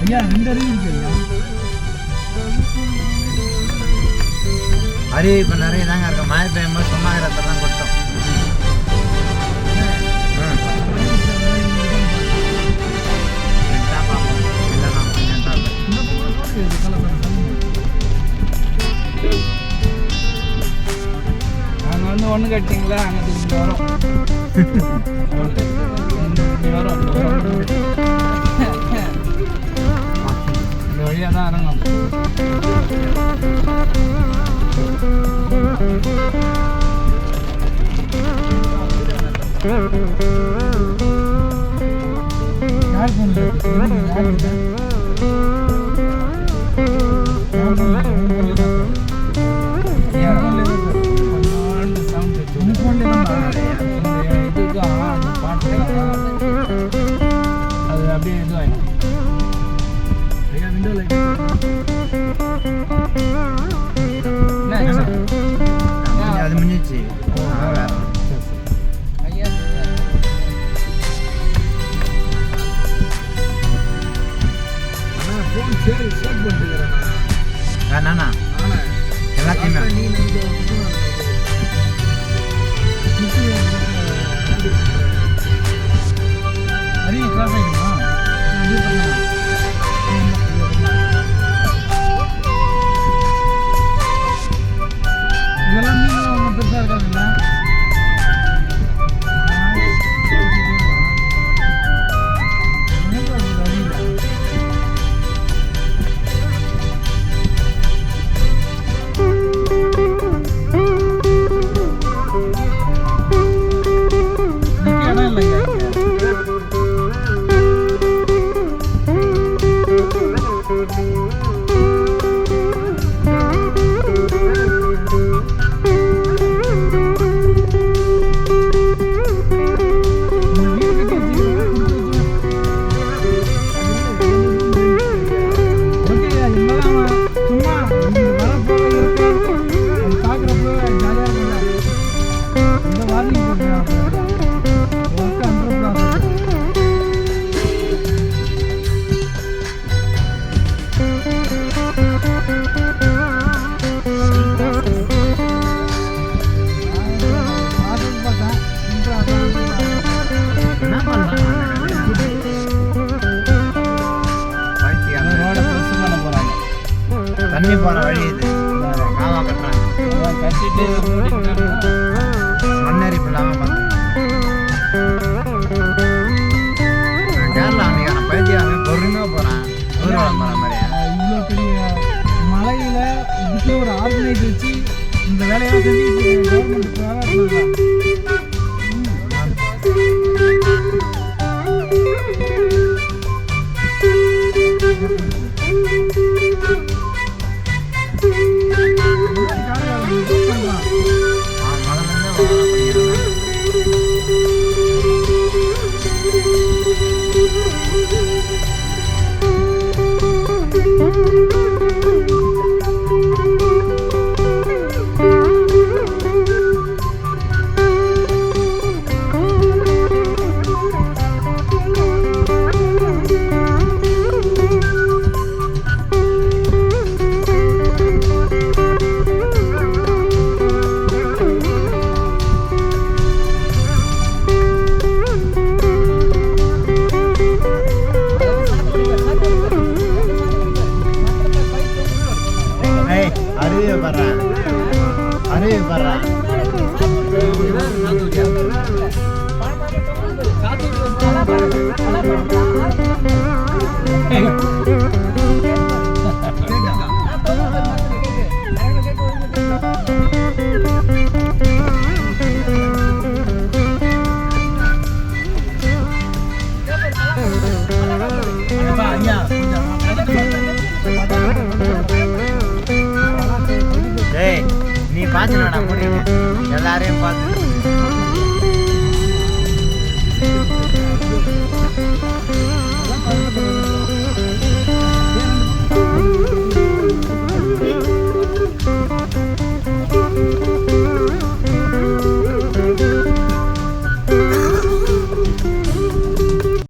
ஐயா 2 அருவி இருக்கு ஐயா. அருவி இப்போ நிறைய தாங்க இருக்கு. மழை பெய்யும்போது சும்மா தான் கொட்டும். நாங்கள் வந்து ஒன்று கட்டிங்களா அங்கே திரும்பி வரோம். இந்த வழியாக தான் இறங்கும். யார் அது அப்படியே இதுவாயிடும். விண்டோ லைட் அது முடிஞ்சிச்சு. நானா எல்லாத்தையுமே அரிய கிராஸ் ஆகிடுமா? இதெல்லாம் மீன்லாம் ஒன்றும் பெருசாக இருக்காதுங்களா? தண்ணி போகிற வழி இது. காவா கட்டுறாங்க. கட்டிட்டு மண்ணரிப்பு இல்லாமல் பார்த்து கேரளா அன்னைக்கான பைத்தியம் பொறுமையாக போகிறான். ஊர்வலம் போகிற மாதிரியா? இவ்வளோ பெரிய மலையில் இதுக்கே ஒரு ஆர்கனைஸ் வச்சு இந்த வேலையெல்லாம் செஞ்சு கவர்மெண்ட்டுக்கு வேலை அருவி படுறா. நீ பார்த்து நான் முடியும் எல்லாரையும் பார்த்து